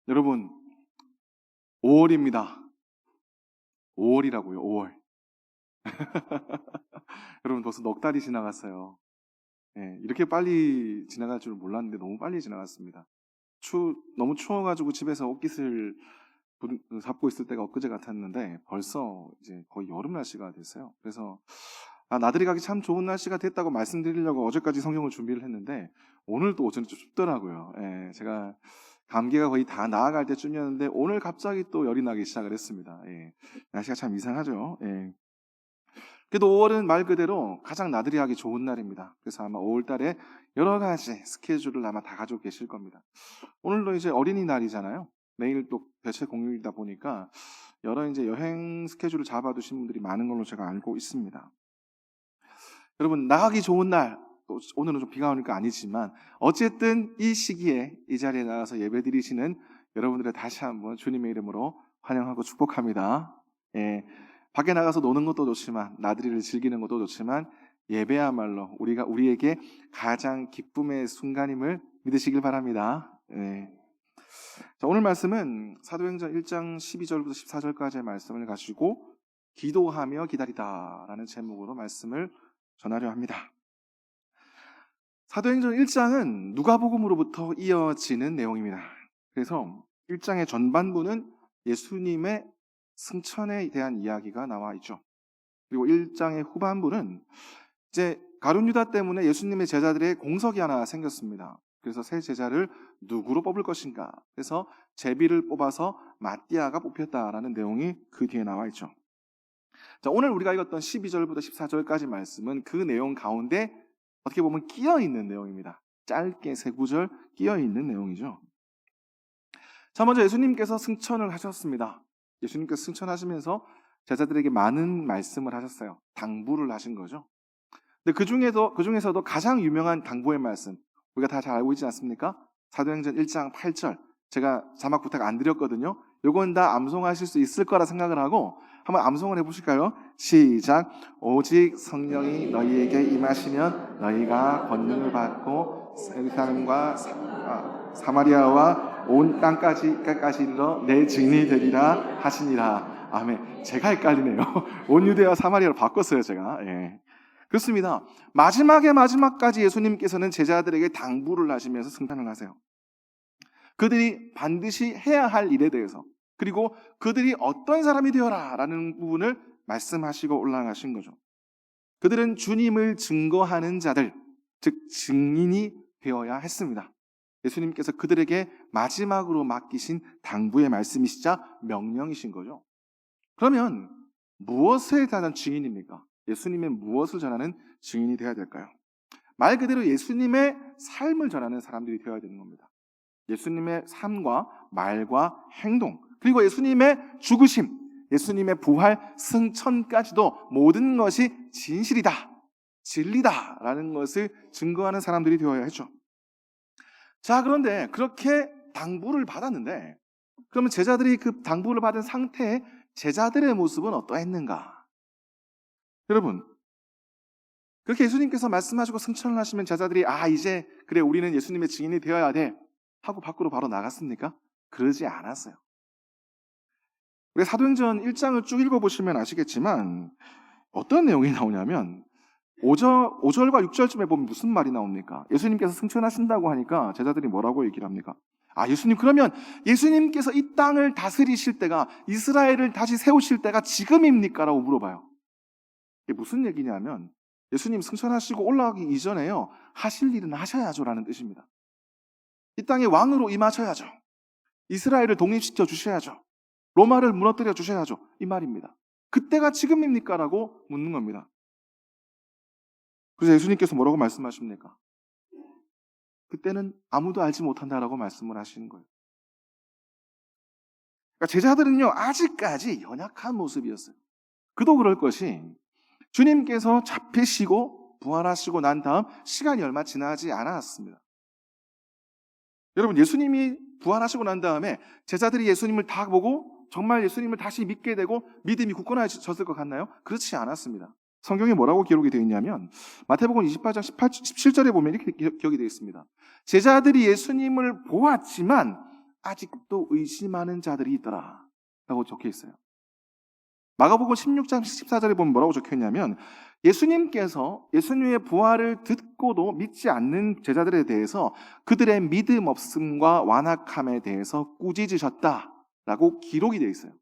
여러분, 5월입니다. 5월이라고요, 5월. 여러분, 벌써 넉 달이 지나갔어요. 이렇게 빨리 지나갈 줄 몰랐는데 너무 빨리 지나갔습니다. 너무 추워가지고 집에서 옷깃을 잡고 있을 때가 엊그제 같았는데 벌써 이제 거의 여름 날씨가 됐어요. 그래서 나들이 가기 참 좋은 날씨가 됐다고 말씀드리려고 어제까지 성경을 준비를 했는데 오늘 또 오전에 좀 춥더라고요. 제가 감기가 거의 다 나아갈 때쯤이었는데 오늘 갑자기 또 열이 나기 시작을 했습니다. 날씨가 참 이상하죠. 그래도 5월은 말 그대로 가장 나들이 하기 좋은 날입니다. 그래서 아마 5월 달에 여러 가지 스케줄을 아마 다 가지고 계실 겁니다. 오늘도 이제 어린이날이잖아요. 내일 또 대체 공휴일이다 보니까 여러 이제 여행 스케줄을 잡아두신 분들이 많은 걸로 제가 알고 있습니다. 여러분, 나가기 좋은 날, 또 오늘은 좀 비가 오니까 아니지만 어쨌든 이 시기에 이 자리에 나가서 예배드리시는 여러분들을 다시 한번 주님의 이름으로 환영하고 축복합니다. 밖에 나가서 노는 것도 좋지만 나들이를 즐기는 것도 좋지만 예배야말로 우리에게 가장 기쁨의 순간임을 믿으시길 바랍니다. 자, 오늘 말씀은 사도행전 1장 12절부터 14절까지의 말씀을 가지고 기도하며 기다리다라는 제목으로 말씀을 전하려 합니다. 사도행전 1장은 누가복음으로부터 이어지는 내용입니다. 그래서 1장의 전반부는 예수님의 승천에 대한 이야기가 나와 있죠. 그리고 1장의 후반부는 이제 가룟 유다 때문에 예수님의 제자들의 공석이 하나 생겼습니다. 그래서 새 제자를 누구로 뽑을 것인가? 그래서 제비를 뽑아서 마띠아가 뽑혔다라는 내용이 그 뒤에 나와 있죠. 자, 오늘 우리가 읽었던 12절부터 14절까지 말씀은 그 내용 가운데 어떻게 보면 끼어 있는 내용입니다. 짧게 세 구절 끼어 있는 내용이죠. 자, 먼저 예수님께서 승천을 하셨습니다. 예수님께서 승천하시면서 제자들에게 많은 말씀을 하셨어요. 당부를 하신 거죠. 근데 그 중에서도 가장 유명한 당부의 말씀, 우리가 다 잘 알고 있지 않습니까? 사도행전 1장 8절. 제가 자막 부탁 안 드렸거든요. 요건 다 암송하실 수 있을 거라 생각을 하고 한번 암송을 해보실까요? 시작. 오직 성령이 너희에게 임하시면 너희가 권능을 받고 예루살렘과 사마리아와 온 땅까지 이르러 내 증인이 되리라 하시니라. 아멘. 제가 헷갈리네요. 온 유대와 사마리아로 바꿨어요, 제가. 그렇습니다. 마지막까지 예수님께서는 제자들에게 당부를 하시면서 승천을 하세요. 그들이 반드시 해야 할 일에 대해서, 그리고 그들이 어떤 사람이 되어라 라는 부분을 말씀하시고 올라가신 거죠. 그들은 주님을 증거하는 자들, 즉 증인이 되어야 했습니다. 예수님께서 그들에게 마지막으로 맡기신 당부의 말씀이시자 명령이신 거죠. 그러면 무엇에 대한 증인입니까? 예수님의 무엇을 전하는 증인이 되어야 될까요? 말 그대로 예수님의 삶을 전하는 사람들이 되어야 되는 겁니다. 예수님의 삶과 말과 행동, 그리고 예수님의 죽으심, 예수님의 부활, 승천까지도 모든 것이 진실이다, 진리다라는 것을 증거하는 사람들이 되어야 했죠. 자, 그런데 그렇게 당부를 받았는데 그러면 제자들이 그 당부를 받은 상태의 제자들의 모습은 어떠했는가? 여러분, 그렇게 예수님께서 말씀하시고 승천을 하시면 제자들이 이제 그래 우리는 예수님의 증인이 되어야 돼 하고 밖으로 바로 나갔습니까? 그러지 않았어요. 우리 사도행전 1장을 쭉 읽어보시면 아시겠지만 어떤 내용이 나오냐면 5절과 6절쯤에 보면 무슨 말이 나옵니까? 예수님께서 승천하신다고 하니까 제자들이 뭐라고 얘기를 합니까? 예수님, 그러면 예수님께서 이 땅을 다스리실 때가, 이스라엘을 다시 세우실 때가 지금입니까? 라고 물어봐요. 이게 무슨 얘기냐면 예수님 승천하시고 올라가기 이전에요, 하실 일은 하셔야죠 라는 뜻입니다. 이 땅에 왕으로 임하셔야죠. 이스라엘을 독립시켜 주셔야죠. 로마를 무너뜨려 주셔야죠. 이 말입니다. 그때가 지금입니까? 라고 묻는 겁니다. 그래서 예수님께서 뭐라고 말씀하십니까? 그때는 아무도 알지 못한다라고 말씀을 하시는 거예요. 그러니까 제자들은요, 아직까지 연약한 모습이었어요. 그도 그럴 것이 주님께서 잡히시고 부활하시고 난 다음 시간이 얼마 지나지 않았습니다. 여러분, 예수님이 부활하시고 난 다음에 제자들이 예수님을 다 보고 정말 예수님을 다시 믿게 되고 믿음이 굳건해졌을 것 같나요? 그렇지 않았습니다. 성경에 뭐라고 기록이 되어 있냐면 마태복음 28장 17절에 보면 이렇게 기록이 되어 있습니다. 제자들이 예수님을 보았지만 아직도 의심하는 자들이 있더라 라고 적혀 있어요. 마가복음 16장 14절에 보면 뭐라고 적혀 있냐면 예수님께서 예수님의 부활을 듣고도 믿지 않는 제자들에 대해서 그들의 믿음 없음과 완악함에 대해서 꾸짖으셨다라고 기록이 되어 있어요.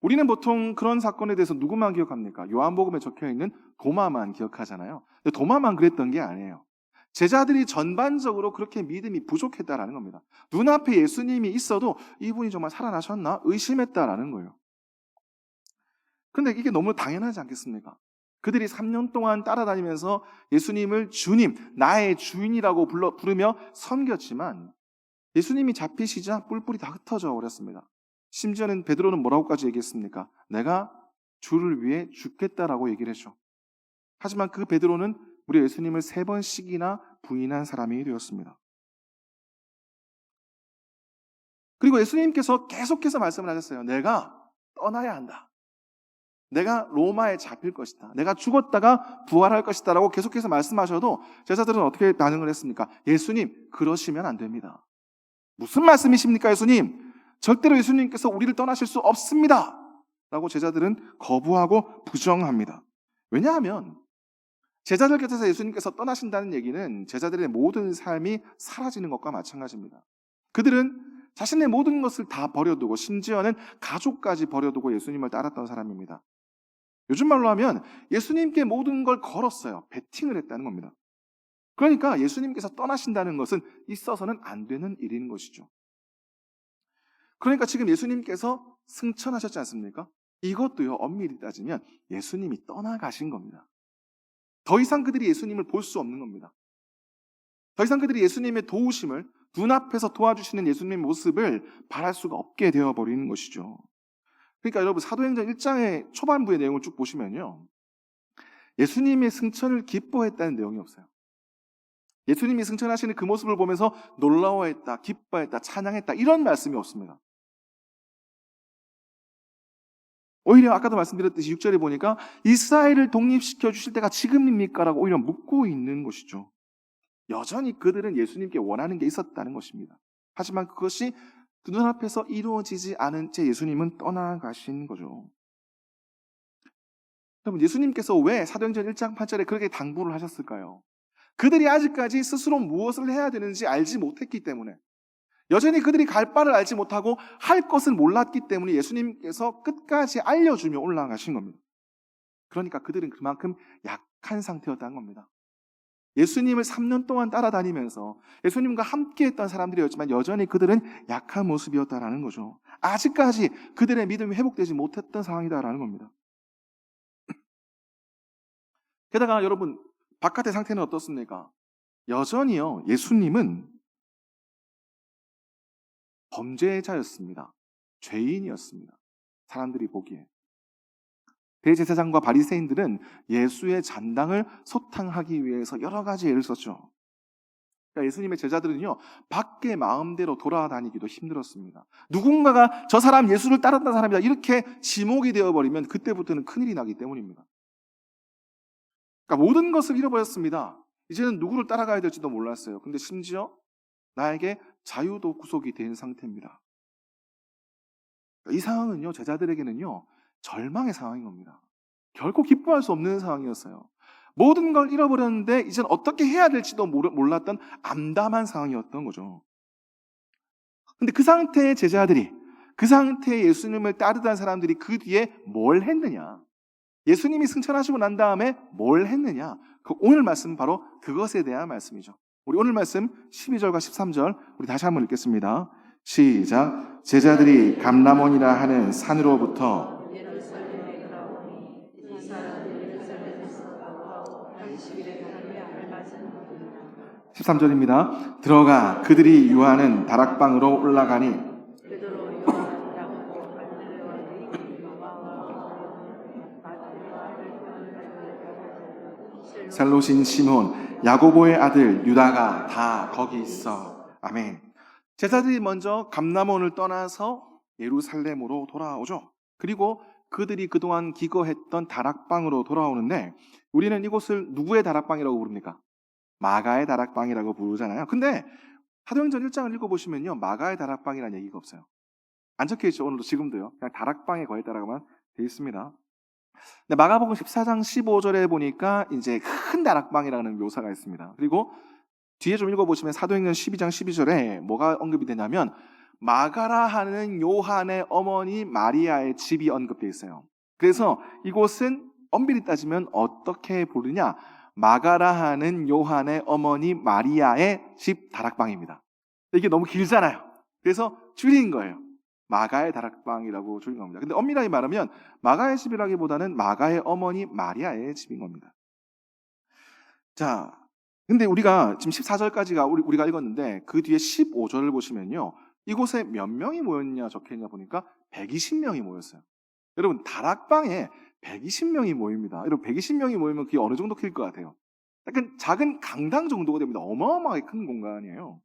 우리는 보통 그런 사건에 대해서 누구만 기억합니까? 요한복음에 적혀있는 도마만 기억하잖아요. 근데 도마만 그랬던 게 아니에요. 제자들이 전반적으로 그렇게 믿음이 부족했다라는 겁니다. 눈앞에 예수님이 있어도 이분이 정말 살아나셨나? 의심했다라는 거예요. 근데 이게 너무 당연하지 않겠습니까? 그들이 3년 동안 따라다니면서 예수님을 주님, 나의 주인이라고 부르며 섬겼지만 예수님이 잡히시자 뿔뿔이 다 흩어져 버렸습니다. 심지어는 베드로는 뭐라고까지 얘기했습니까? 내가 주를 위해 죽겠다라고 얘기를 했죠. 하지만 그 베드로는 우리 예수님을 3번씩이나 부인한 사람이 되었습니다. 그리고 예수님께서 계속해서 말씀을 하셨어요. 내가 떠나야 한다. 내가 로마에 잡힐 것이다. 내가 죽었다가 부활할 것이다 라고 계속해서 말씀하셔도 제자들은 어떻게 반응을 했습니까? 예수님, 그러시면 안 됩니다. 무슨 말씀이십니까, 예수님? 절대로 예수님께서 우리를 떠나실 수 없습니다. 라고 제자들은 거부하고 부정합니다. 왜냐하면 제자들 곁에서 예수님께서 떠나신다는 얘기는 제자들의 모든 삶이 사라지는 것과 마찬가지입니다. 그들은 자신의 모든 것을 다 버려두고 심지어는 가족까지 버려두고 예수님을 따랐던 사람입니다. 요즘 말로 하면 예수님께 모든 걸 걸었어요. 베팅을 했다는 겁니다. 그러니까 예수님께서 떠나신다는 것은 있어서는 안 되는 일인 것이죠. 그러니까 지금 예수님께서 승천하셨지 않습니까? 이것도요, 엄밀히 따지면 예수님이 떠나가신 겁니다. 더 이상 그들이 예수님을 볼 수 없는 겁니다. 더 이상 그들이 예수님의 도우심을 눈앞에서 도와주시는 예수님의 모습을 바랄 수가 없게 되어버리는 것이죠. 그러니까 여러분 사도행전 1장의 초반부의 내용을 쭉 보시면요, 예수님의 승천을 기뻐했다는 내용이 없어요. 예수님이 승천하시는 그 모습을 보면서 놀라워했다, 기뻐했다, 찬양했다 이런 말씀이 없습니다. 오히려 아까도 말씀드렸듯이 6절에 보니까 이스라엘을 독립시켜 주실 때가 지금입니까? 라고 오히려 묻고 있는 것이죠. 여전히 그들은 예수님께 원하는 게 있었다는 것입니다. 하지만 그것이 그 눈앞에서 이루어지지 않은 채 예수님은 떠나가신 거죠. 여러분, 예수님께서 왜 사도행전 1장 8절에 그렇게 당부를 하셨을까요? 그들이 아직까지 스스로 무엇을 해야 되는지 알지 못했기 때문에, 여전히 그들이 갈 바를 알지 못하고 할 것을 몰랐기 때문에 예수님께서 끝까지 알려주며 올라가신 겁니다. 그러니까 그들은 그만큼 약한 상태였다는 겁니다. 예수님을 3년 동안 따라다니면서 예수님과 함께했던 사람들이었지만 여전히 그들은 약한 모습이었다라는 거죠. 아직까지 그들의 믿음이 회복되지 못했던 상황이다라는 겁니다. 게다가 여러분, 바깥의 상태는 어떻습니까? 여전히요, 예수님은 범죄자였습니다. 죄인이었습니다. 사람들이 보기에. 대제사장과 바리새인들은 예수의 잔당을 소탕하기 위해서 여러 가지 애를 썼죠. 그러니까 예수님의 제자들은요, 밖에 마음대로 돌아다니기도 힘들었습니다. 누군가가 저 사람 예수를 따랐던 사람이다 이렇게 지목이 되어버리면 그때부터는 큰일이 나기 때문입니다. 그러니까 모든 것을 잃어버렸습니다. 이제는 누구를 따라가야 될지도 몰랐어요. 근데 심지어 나에게 자유도 구속이 된 상태입니다. 이 상황은요, 제자들에게는요, 절망의 상황인 겁니다. 결코 기뻐할 수 없는 상황이었어요. 모든 걸 잃어버렸는데 이젠 어떻게 해야 될지도 몰랐던 암담한 상황이었던 거죠. 근데 그 상태의 제자들이, 그 상태의 예수님을 따르던 사람들이 그 뒤에 뭘 했느냐? 예수님이 승천하시고 난 다음에 뭘 했느냐? 오늘 말씀은 바로 그것에 대한 말씀이죠. 우리 오늘 말씀 12절과 13절 우리 다시 한번 읽겠습니다. 시작. 제자들이 감람원이라 하는 산으로부터 13절입니다. 들어가 그들이 유하는 다락방으로 올라가니 셀롯인 시몬, 야고보의 아들 유다가 다 거기 있어. 아멘. 제자들이 먼저 감람원을 떠나서 예루살렘으로 돌아오죠. 그리고 그들이 그동안 기거했던 다락방으로 돌아오는데 우리는 이곳을 누구의 다락방이라고 부릅니까? 마가의 다락방이라고 부르잖아요. 근데 사도행전 1장을 읽어보시면요, 마가의 다락방이라는 얘기가 없어요. 안 적혀있죠. 오늘도 지금도요. 그냥 다락방에 거했다라고만 되어 있습니다. 근데 마가복음 14장 15절에 보니까 이제 큰 다락방이라는 묘사가 있습니다. 그리고 뒤에 좀 읽어보시면 사도행전 12장 12절에 뭐가 언급이 되냐면 마가라 하는 요한의 어머니 마리아의 집이 언급되어 있어요. 그래서 이곳은 엄밀히 따지면 어떻게 부르냐? 마가라 하는 요한의 어머니 마리아의 집 다락방입니다. 이게 너무 길잖아요. 그래서 줄인 거예요. 마가의 다락방이라고 줄인 겁니다. 근데 엄밀하게 말하면 마가의 집이라기보다는 마가의 어머니 마리아의 집인 겁니다. 자, 근데 우리가 지금 14절까지가 우리가 읽었는데 그 뒤에 15절을 보시면요, 이곳에 몇 명이 모였냐 적혀있냐 보니까 120명이 모였어요. 여러분, 다락방에 120명이 모입니다. 여러분, 120명이 모이면 그게 어느 정도 클 것 같아요? 약간 작은 강당 정도가 됩니다. 어마어마하게 큰 공간이에요.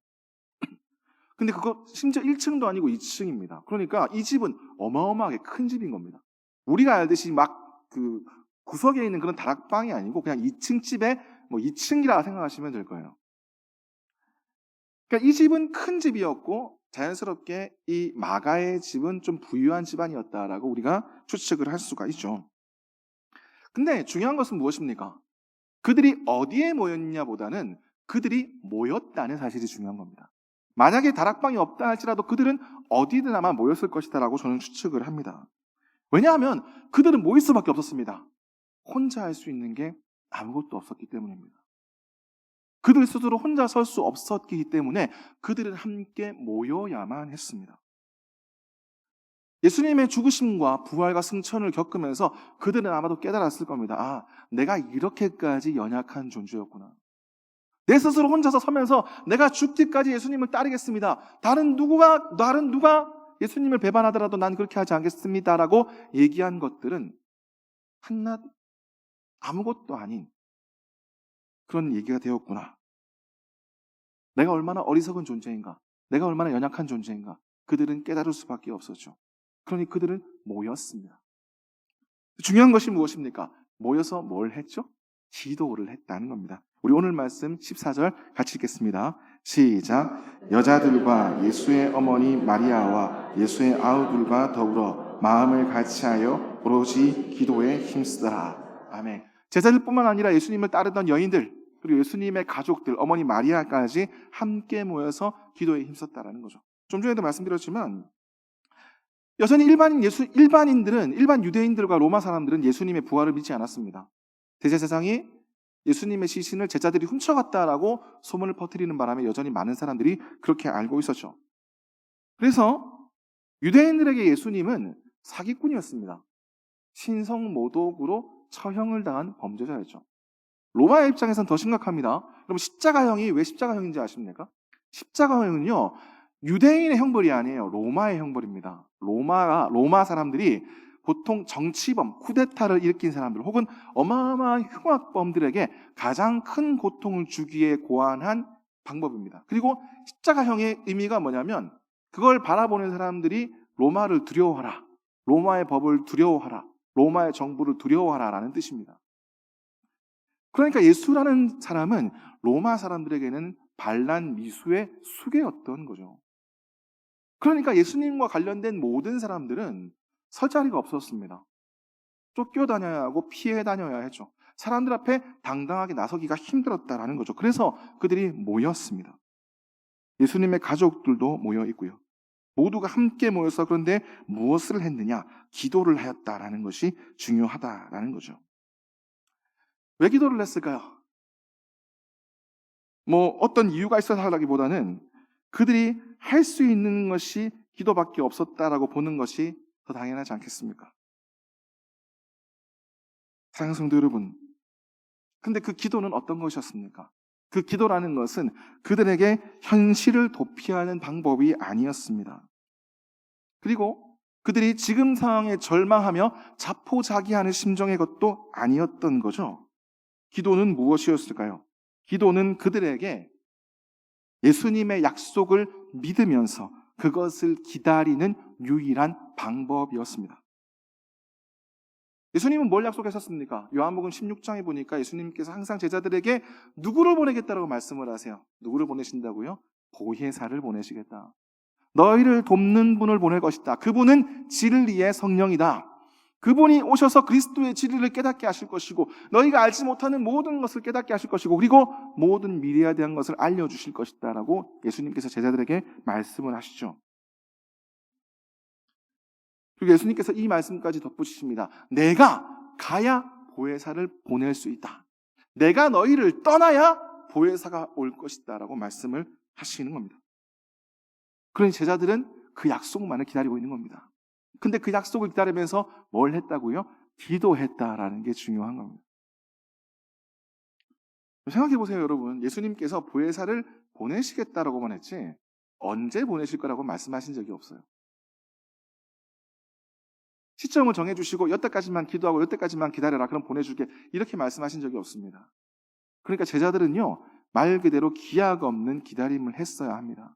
근데 그거 심지어 1층도 아니고 2층입니다. 그러니까 이 집은 어마어마하게 큰 집인 겁니다. 우리가 알듯이 막 그 구석에 있는 그런 다락방이 아니고 그냥 2층 집에 뭐 2층이라 생각하시면 될 거예요. 그러니까 이 집은 큰 집이었고 자연스럽게 이 마가의 집은 좀 부유한 집안이었다라고 우리가 추측을 할 수가 있죠. 근데 중요한 것은 무엇입니까? 그들이 어디에 모였냐보다는 그들이 모였다는 사실이 중요한 겁니다. 만약에 다락방이 없다 할지라도 그들은 어디든 아마 모였을 것이다라고 저는 추측을 합니다. 왜냐하면 그들은 모일 수밖에 없었습니다. 혼자 할 수 있는 게 아무것도 없었기 때문입니다. 그들 스스로 혼자 설 수 없었기 때문에 그들은 함께 모여야만 했습니다. 예수님의 죽으심과 부활과 승천을 겪으면서 그들은 아마도 깨달았을 겁니다. 아, 내가 이렇게까지 연약한 존재였구나. 내 스스로 혼자서 서면서 내가 죽기까지 예수님을 따르겠습니다. 다른 누가 예수님을 배반하더라도 난 그렇게 하지 않겠습니다라고 얘기한 것들은 한낱 아무것도 아닌 그런 얘기가 되었구나. 내가 얼마나 어리석은 존재인가, 내가 얼마나 연약한 존재인가, 그들은 깨달을 수밖에 없었죠. 그러니 그들은 모였습니다. 중요한 것이 무엇입니까? 모여서 뭘 했죠? 기도를 했다는 겁니다. 우리 오늘 말씀 14절 같이 읽겠습니다. 시작. 여자들과 예수의 어머니 마리아와 예수의 아우들과 더불어 마음을 같이하여 오로지 기도에 힘쓰더라. 아멘. 제자들뿐만 아니라 예수님을 따르던 여인들, 그리고 예수님의 가족들, 어머니 마리아까지 함께 모여서 기도에 힘썼다라는 거죠. 좀 전에도 말씀드렸지만 여전히 일반 유대인들과 로마 사람들은 예수님의 부활을 믿지 않았습니다. 대제사장이 예수님의 시신을 제자들이 훔쳐갔다라고 소문을 퍼뜨리는 바람에 여전히 많은 사람들이 그렇게 알고 있었죠. 그래서 유대인들에게 예수님은 사기꾼이었습니다. 신성모독으로 처형을 당한 범죄자였죠. 로마의 입장에서는 더 심각합니다. 그럼 십자가형이 왜 십자가형인지 아십니까? 십자가형은요, 유대인의 형벌이 아니에요. 로마의 형벌입니다. 로마 사람들이 보통 정치범, 쿠데타를 일으킨 사람들 혹은 어마어마한 흉악범들에게 가장 큰 고통을 주기에 고안한 방법입니다. 그리고 십자가형의 의미가 뭐냐면 그걸 바라보는 사람들이 로마를 두려워하라, 로마의 법을 두려워하라, 로마의 정부를 두려워하라 라는 뜻입니다. 그러니까 예수라는 사람은 로마 사람들에게는 반란 미수의 수괴였던 거죠. 그러니까 예수님과 관련된 모든 사람들은 설 자리가 없었습니다. 쫓겨다녀야 하고 피해 다녀야 했죠. 사람들 앞에 당당하게 나서기가 힘들었다라는 거죠. 그래서 그들이 모였습니다. 예수님의 가족들도 모여 있고요. 모두가 함께 모여서 그런데 무엇을 했느냐? 기도를 하였다라는 것이 중요하다라는 거죠. 왜 기도를 했을까요? 어떤 이유가 있어서 하라기보다는 그들이 할 수 있는 것이 기도밖에 없었다라고 보는 것이 더 당연하지 않겠습니까? 사랑하는 성도 여러분, 근데 그 기도는 어떤 것이었습니까? 그 기도라는 것은 그들에게 현실을 도피하는 방법이 아니었습니다. 그리고 그들이 지금 상황에 절망하며 자포자기하는 심정의 것도 아니었던 거죠. 기도는 무엇이었을까요? 기도는 그들에게 예수님의 약속을 믿으면서 그것을 기다리는 유일한 방법이었습니다. 예수님은 뭘 약속하셨습니까? 요한복음 16장에 보니까 예수님께서 항상 제자들에게 누구를 보내겠다라고 말씀을 하세요. 누구를 보내신다고요? 보혜사를 보내시겠다. 너희를 돕는 분을 보낼 것이다. 그분은 진리의 성령이다. 그분이 오셔서 그리스도의 진리를 깨닫게 하실 것이고 너희가 알지 못하는 모든 것을 깨닫게 하실 것이고 그리고 모든 미래에 대한 것을 알려주실 것이다 라고 예수님께서 제자들에게 말씀을 하시죠. 그리고 예수님께서 이 말씀까지 덧붙이십니다. 내가 가야 보혜사를 보낼 수 있다. 내가 너희를 떠나야 보혜사가 올 것이다 라고 말씀을 하시는 겁니다. 그러니 제자들은 그 약속만을 기다리고 있는 겁니다. 근데 그 약속을 기다리면서 뭘 했다고요? 기도했다라는 게 중요한 겁니다. 생각해 보세요, 여러분. 예수님께서 보혜사를 보내시겠다라고만 했지 언제 보내실 거라고 말씀하신 적이 없어요. 시점을 정해주시고 여태까지만 기도하고 여태까지만 기다려라 그럼 보내줄게 이렇게 말씀하신 적이 없습니다. 그러니까 제자들은요 말 그대로 기약 없는 기다림을 했어야 합니다.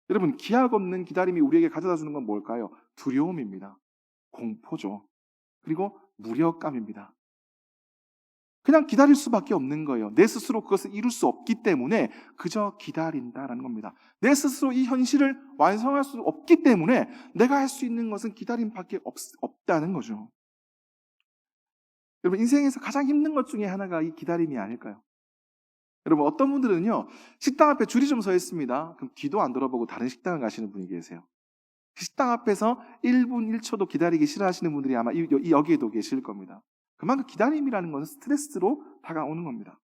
여러분 기약 없는 기다림이 우리에게 가져다 주는 건 뭘까요? 두려움입니다. 공포죠. 그리고 무력감입니다. 그냥 기다릴 수밖에 없는 거예요. 내 스스로 그것을 이룰 수 없기 때문에 그저 기다린다라는 겁니다. 내 스스로 이 현실을 완성할 수 없기 때문에 내가 할 수 있는 것은 기다림밖에 없다는 거죠. 여러분 인생에서 가장 힘든 것 중에 하나가 이 기다림이 아닐까요? 여러분 어떤 분들은요 식당 앞에 줄이 좀 서 있습니다. 그럼 뒤도 안 돌아보고 다른 식당을 가시는 분이 계세요. 식당 앞에서 1분 1초도 기다리기 싫어하시는 분들이 아마 여기에도 계실 겁니다. 그만큼 기다림이라는 것은 스트레스로 다가오는 겁니다.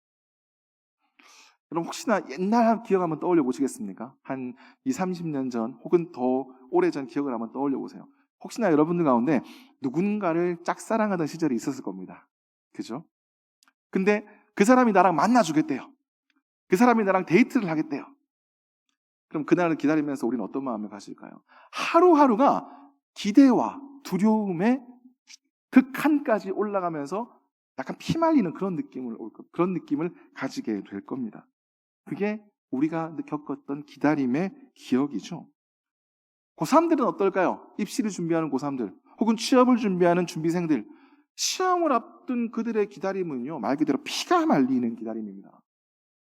여러분 혹시나 옛날 기억 한번 떠올려 보시겠습니까? 한 20, 30년 전 혹은 더 오래전 기억을 한번 떠올려 보세요. 혹시나 여러분들 가운데 누군가를 짝사랑하던 시절이 있었을 겁니다. 그죠? 근데 그 사람이 나랑 만나주겠대요. 그 사람이 나랑 데이트를 하겠대요. 그럼 그날을 기다리면서 우리는 어떤 마음을 가질까요? 하루하루가 기대와 두려움의 극한까지 올라가면서 약간 피말리는 그런 느낌을 가지게 될 겁니다. 그게 우리가 겪었던 기다림의 기억이죠. 고3들은 어떨까요? 입시를 준비하는 고3들 혹은 취업을 준비하는 준비생들 시험을 앞둔 그들의 기다림은요 말 그대로 피가 말리는 기다림입니다.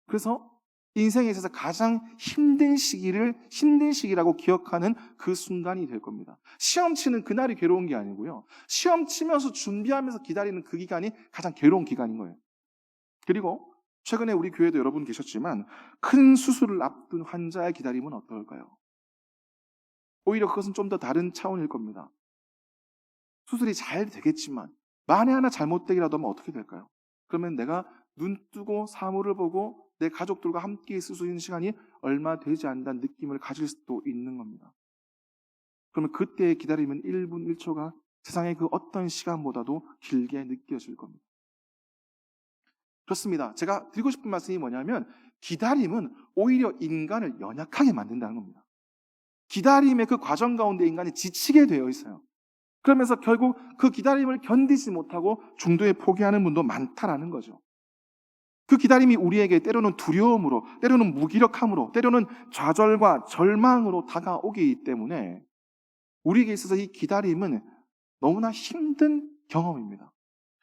그래서 인생에 있어서 가장 힘든 시기라고 기억하는 그 순간이 될 겁니다. 시험 치는 그날이 괴로운 게 아니고요. 시험 치면서 준비하면서 기다리는 그 기간이 가장 괴로운 기간인 거예요. 그리고 최근에 우리 교회도 여러분 계셨지만 큰 수술을 앞둔 환자의 기다림은 어떨까요? 오히려 그것은 좀 더 다른 차원일 겁니다. 수술이 잘 되겠지만 만에 하나 잘못되기라도 하면 어떻게 될까요? 그러면 내가 눈 뜨고 사물을 보고 내 가족들과 함께 있을 수 있는 시간이 얼마 되지 않는다는 느낌을 가질 수도 있는 겁니다. 그러면 그때의 기다림은 1분 1초가 세상의 그 어떤 시간보다도 길게 느껴질 겁니다. 그렇습니다. 제가 드리고 싶은 말씀이 뭐냐면 기다림은 오히려 인간을 연약하게 만든다는 겁니다. 기다림의 그 과정 가운데 인간이 지치게 되어 있어요. 그러면서 결국 그 기다림을 견디지 못하고 중도에 포기하는 분도 많다라는 거죠. 그 기다림이 우리에게 때로는 두려움으로, 때로는 무기력함으로, 때로는 좌절과 절망으로 다가오기 때문에 우리에게 있어서 이 기다림은 너무나 힘든 경험입니다.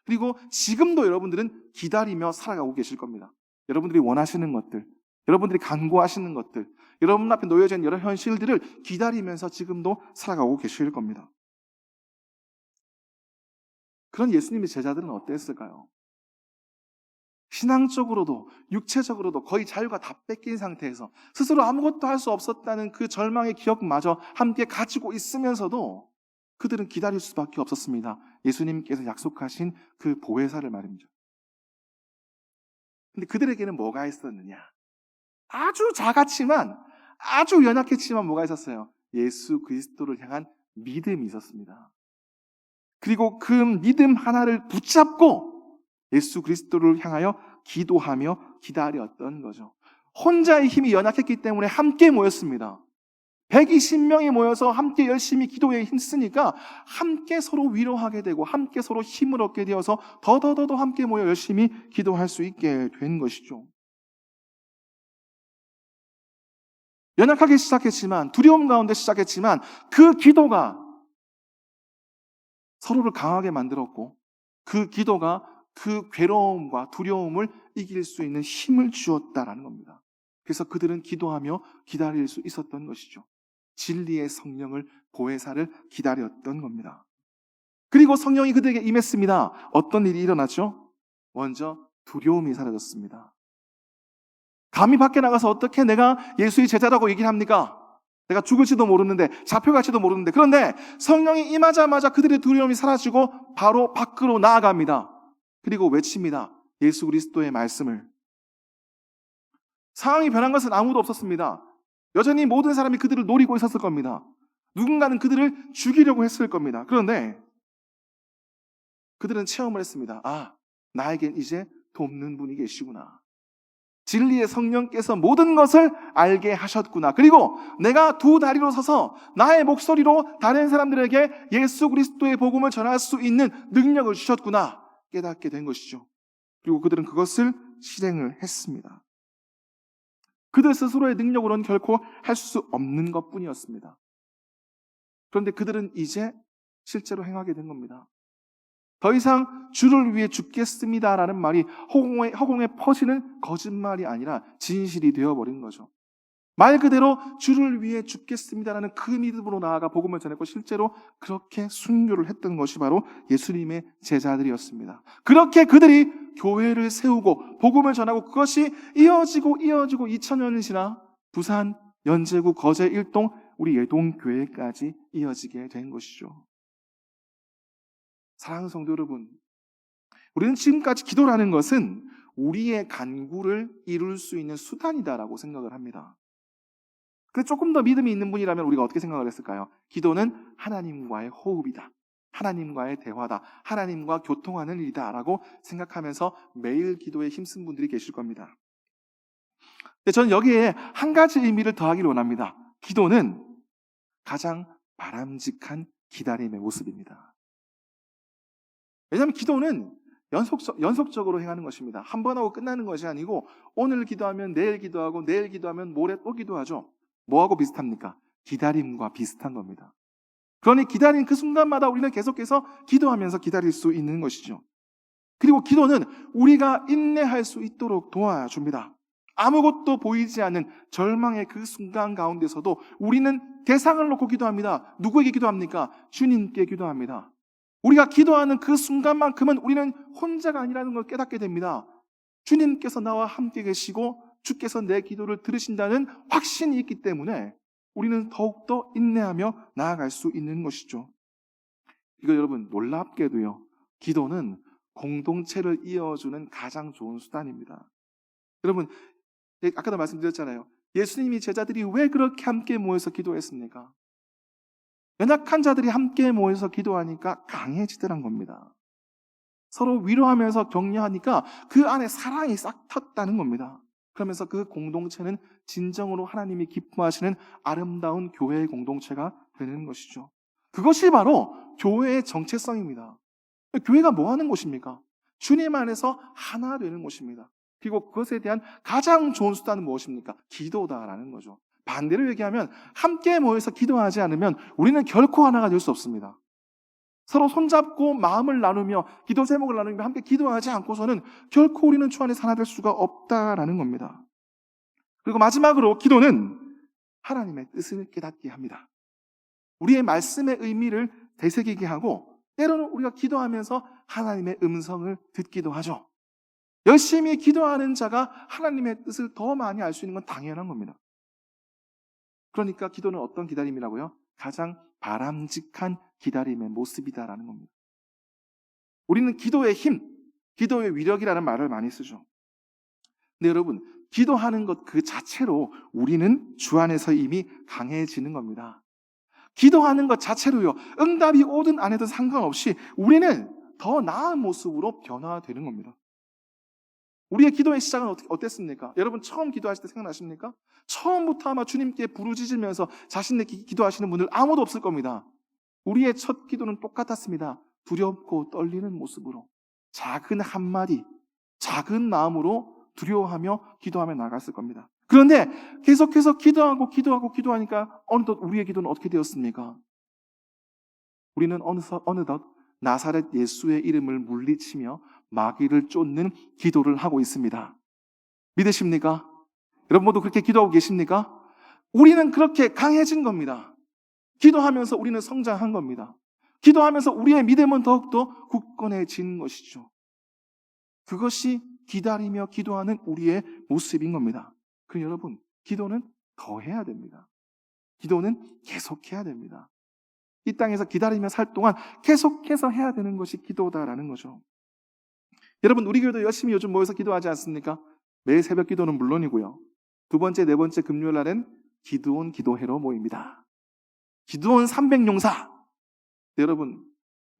그리고 지금도 여러분들은 기다리며 살아가고 계실 겁니다. 여러분들이 원하시는 것들, 여러분들이 간구하시는 것들, 여러분 앞에 놓여져 있는 여러 현실들을 기다리면서 지금도 살아가고 계실 겁니다. 그런 예수님의 제자들은 어땠을까요? 신앙적으로도 육체적으로도 거의 자유가 다 뺏긴 상태에서 스스로 아무것도 할 수 없었다는 그 절망의 기억마저 함께 가지고 있으면서도 그들은 기다릴 수밖에 없었습니다. 예수님께서 약속하신 그 보혜사를 말입니다. 근데 그들에게는 뭐가 있었느냐? 아주 작았지만 아주 연약했지만 뭐가 있었어요? 예수 그리스도를 향한 믿음이 있었습니다. 그리고 그 믿음 하나를 붙잡고 예수 그리스도를 향하여 기도하며 기다렸던 거죠. 혼자의 힘이 연약했기 때문에 함께 모였습니다. 120명이 모여서 함께 열심히 기도에 힘쓰니까 함께 서로 위로하게 되고 함께 서로 힘을 얻게 되어서 더더더 함께 모여 열심히 기도할 수 있게 된 것이죠. 연약하게 시작했지만 두려움 가운데 시작했지만 그 기도가 서로를 강하게 만들었고 그 기도가 그 괴로움과 두려움을 이길 수 있는 힘을 주었다라는 겁니다. 그래서 그들은 기도하며 기다릴 수 있었던 것이죠. 진리의 성령을 보혜사를 기다렸던 겁니다. 그리고 성령이 그들에게 임했습니다. 어떤 일이 일어났죠? 먼저 두려움이 사라졌습니다. 감히 밖에 나가서 어떻게 내가 예수의 제자라고 얘기를 합니까? 내가 죽을지도 모르는데, 잡혀갈지도 모르는데. 그런데 성령이 임하자마자 그들의 두려움이 사라지고 바로 밖으로 나아갑니다. 그리고 외칩니다. 예수 그리스도의 말씀을. 상황이 변한 것은 아무도 없었습니다. 여전히 모든 사람이 그들을 노리고 있었을 겁니다. 누군가는 그들을 죽이려고 했을 겁니다. 그런데 그들은 체험을 했습니다. 아, 나에겐 이제 돕는 분이 계시구나. 진리의 성령께서 모든 것을 알게 하셨구나. 그리고 내가 두 다리로 서서 나의 목소리로 다른 사람들에게 예수 그리스도의 복음을 전할 수 있는 능력을 주셨구나. 깨닫게 된 것이죠. 그리고 그들은 그것을 실행을 했습니다. 그들 스스로의 능력으로는 결코 할 수 없는 것뿐이었습니다. 그런데 그들은 이제 실제로 행하게 된 겁니다. 더 이상 주를 위해 죽겠습니다라는 말이 허공에 퍼지는 거짓말이 아니라 진실이 되어버린 거죠. 말 그대로 주를 위해 죽겠습니다라는 그 믿음으로 나아가 복음을 전했고 실제로 그렇게 순교를 했던 것이 바로 예수님의 제자들이었습니다. 그렇게 그들이 교회를 세우고 복음을 전하고 그것이 이어지고 2000년이 지나 부산, 연제구, 거제, 일동, 우리 예동교회까지 이어지게 된 것이죠. 사랑하는 성도 여러분, 우리는 지금까지 기도라는 것은 우리의 간구를 이룰 수 있는 수단이다라고 생각을 합니다. 근데 조금 더 믿음이 있는 분이라면 우리가 어떻게 생각을 했을까요? 기도는 하나님과의 호흡이다. 하나님과의 대화다. 하나님과 교통하는 일이다 라고 생각하면서 매일 기도에 힘쓴 분들이 계실 겁니다. 근데 저는 여기에 한 가지 의미를 더하기를 원합니다. 기도는 가장 바람직한 기다림의 모습입니다. 왜냐하면 기도는 연속적으로 행하는 것입니다. 한 번 하고 끝나는 것이 아니고 오늘 기도하면 내일 기도하고 내일 기도하면 모레 또 기도하죠. 뭐하고 비슷합니까? 기다림과 비슷한 겁니다. 그러니 기다린 그 순간마다 우리는 계속해서 기도하면서 기다릴 수 있는 것이죠. 그리고 기도는 우리가 인내할 수 있도록 도와줍니다. 아무것도 보이지 않는 절망의 그 순간 가운데서도 우리는 대상을 놓고 기도합니다. 누구에게 기도합니까? 주님께 기도합니다. 우리가 기도하는 그 순간만큼은 우리는 혼자가 아니라는 걸 깨닫게 됩니다. 주님께서 나와 함께 계시고 주께서 내 기도를 들으신다는 확신이 있기 때문에 우리는 더욱더 인내하며 나아갈 수 있는 것이죠. 이거 여러분 놀랍게도요. 기도는 공동체를 이어주는 가장 좋은 수단입니다. 여러분 아까도 말씀드렸잖아요. 예수님이 제자들이 왜 그렇게 함께 모여서 기도했습니까? 연약한 자들이 함께 모여서 기도하니까 강해지더란 겁니다. 서로 위로하면서 격려하니까 그 안에 사랑이 싹 텄다는 겁니다. 그러면서 그 공동체는 진정으로 하나님이 기뻐하시는 아름다운 교회의 공동체가 되는 것이죠. 그것이 바로 교회의 정체성입니다. 교회가 뭐 하는 곳입니까? 주님 안에서 하나 되는 곳입니다. 그리고 그것에 대한 가장 좋은 수단은 무엇입니까? 기도다라는 거죠. 반대로 얘기하면 함께 모여서 기도하지 않으면 우리는 결코 하나가 될 수 없습니다. 서로 손잡고 마음을 나누며 기도 제목을 나누며 함께 기도하지 않고서는 결코 우리는 주 안에서 하나 될 수가 없다라는 겁니다. 그리고 마지막으로 기도는 하나님의 뜻을 깨닫게 합니다. 우리의 말씀의 의미를 되새기게 하고 때로는 우리가 기도하면서 하나님의 음성을 듣기도 하죠. 열심히 기도하는 자가 하나님의 뜻을 더 많이 알 수 있는 건 당연한 겁니다. 그러니까 기도는 어떤 기다림이라고요? 가장 바람직한 기다림의 모습이다라는 겁니다. 우리는 기도의 힘, 기도의 위력이라는 말을 많이 쓰죠. 근데 여러분, 기도하는 것 그 자체로 우리는 주 안에서 이미 강해지는 겁니다. 기도하는 것 자체로요, 응답이 오든 안 오든 상관없이 우리는 더 나은 모습으로 변화되는 겁니다. 우리의 기도의 시작은 어땠습니까? 여러분 처음 기도하실 때 생각나십니까? 처음부터 아마 주님께 부르짖으면서 자신의 기도하시는 분들 아무도 없을 겁니다. 우리의 첫 기도는 똑같았습니다. 두렵고 떨리는 모습으로 작은 한마디, 작은 마음으로 두려워하며 기도하며 나갔을 겁니다. 그런데 계속해서 기도하니까 어느덧 우리의 기도는 어떻게 되었습니까? 우리는 어느덧 나사렛 예수의 이름을 물리치며 마귀를 쫓는 기도를 하고 있습니다. 믿으십니까? 여러분 모두 그렇게 기도하고 계십니까? 우리는 그렇게 강해진 겁니다. 기도하면서 우리는 성장한 겁니다. 기도하면서 우리의 믿음은 더욱더 굳건해진 것이죠. 그것이 기다리며 기도하는 우리의 모습인 겁니다. 그럼 여러분, 기도는 더 해야 됩니다. 기도는 계속해야 됩니다. 이 땅에서 기다리며 살 동안 계속해서 해야 되는 것이 기도다라는 거죠. 여러분, 우리 교회도 열심히 요즘 모여서 기도하지 않습니까? 매일 새벽 기도는 물론이고요. 두 번째, 네 번째 금요일 날은 기도원 기도회로 모입니다. 기도원 300용사. 여러분,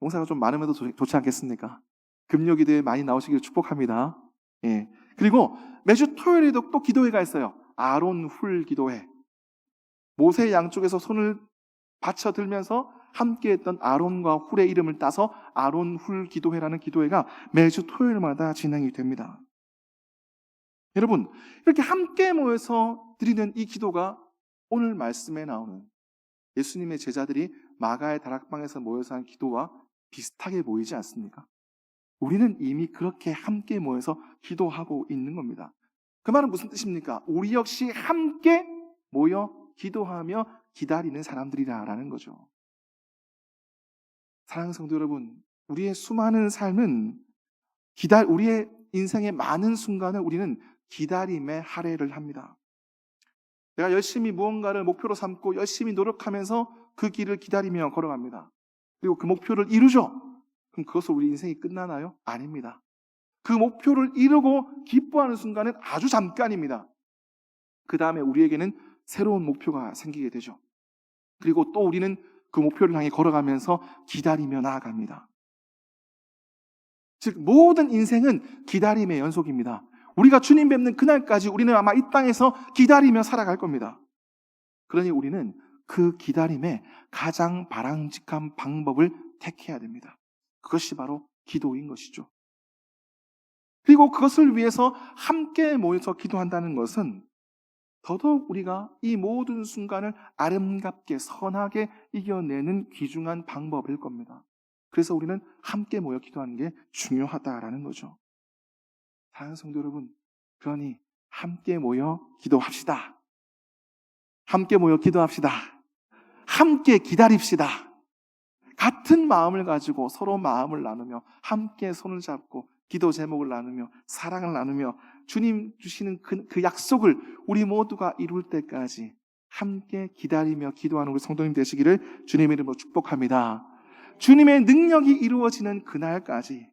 용사가 좀 많으면 더 좋지 않겠습니까? 금요 기도에 많이 나오시길 축복합니다. 예. 그리고 매주 토요일에도 또 기도회가 있어요. 아론 훌 기도회. 모세 양쪽에서 손을 받쳐 들면서 함께했던 아론과 훌의 이름을 따서 아론 훌 기도회라는 기도회가 매주 토요일마다 진행이 됩니다. 여러분, 이렇게 함께 모여서 드리는 이 기도가 오늘 말씀에 나오는 예수님의 제자들이 마가의 다락방에서 모여서 한 기도와 비슷하게 보이지 않습니까? 우리는 이미 그렇게 함께 모여서 기도하고 있는 겁니다. 그 말은 무슨 뜻입니까? 우리 역시 함께 모여 기도하며 기다리는 사람들이라는 거죠. 사랑하는 성도 여러분, 우리의 수많은 삶은 우리의 인생의 많은 순간을 우리는 기다림에 할애를 합니다. 내가 열심히 무언가를 목표로 삼고 열심히 노력하면서 그 길을 기다리며 걸어갑니다. 그리고 그 목표를 이루죠. 그럼 그것으로 우리 인생이 끝나나요? 아닙니다. 그 목표를 이루고 기뻐하는 순간은 아주 잠깐입니다. 그 다음에 우리에게는 새로운 목표가 생기게 되죠. 그리고 또 우리는 그 목표를 향해 걸어가면서 기다리며 나아갑니다. 즉 모든 인생은 기다림의 연속입니다. 우리가 주님 뵙는 그날까지 우리는 아마 이 땅에서 기다리며 살아갈 겁니다. 그러니 우리는 그 기다림에 가장 바람직한 방법을 택해야 됩니다. 그것이 바로 기도인 것이죠. 그리고 그것을 위해서 함께 모여서 기도한다는 것은 더더욱 우리가 이 모든 순간을 아름답게 선하게 이겨내는 귀중한 방법일 겁니다. 그래서 우리는 함께 모여 기도하는 게 중요하다라는 거죠. 사랑하는 성도 여러분, 그러니 함께 모여 기도합시다. 함께 모여 기도합시다. 함께 기다립시다. 같은 마음을 가지고 서로 마음을 나누며 함께 손을 잡고 기도 제목을 나누며 사랑을 나누며 주님 주시는 그 약속을 우리 모두가 이룰 때까지 함께 기다리며 기도하는 우리 성도님 되시기를 주님의 이름으로 축복합니다. 주님의 능력이 이루어지는 그날까지,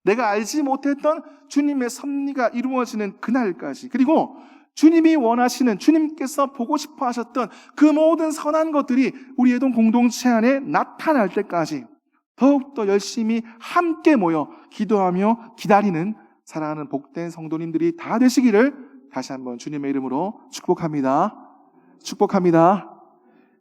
내가 알지 못했던 주님의 섭리가 이루어지는 그날까지, 그리고 주님이 원하시는, 주님께서 보고 싶어 하셨던 그 모든 선한 것들이 우리 애동 공동체 안에 나타날 때까지 더욱더 열심히 함께 모여 기도하며 기다리는 사랑하는 복된 성도님들이 다 되시기를 다시 한번 주님의 이름으로 축복합니다. 축복합니다.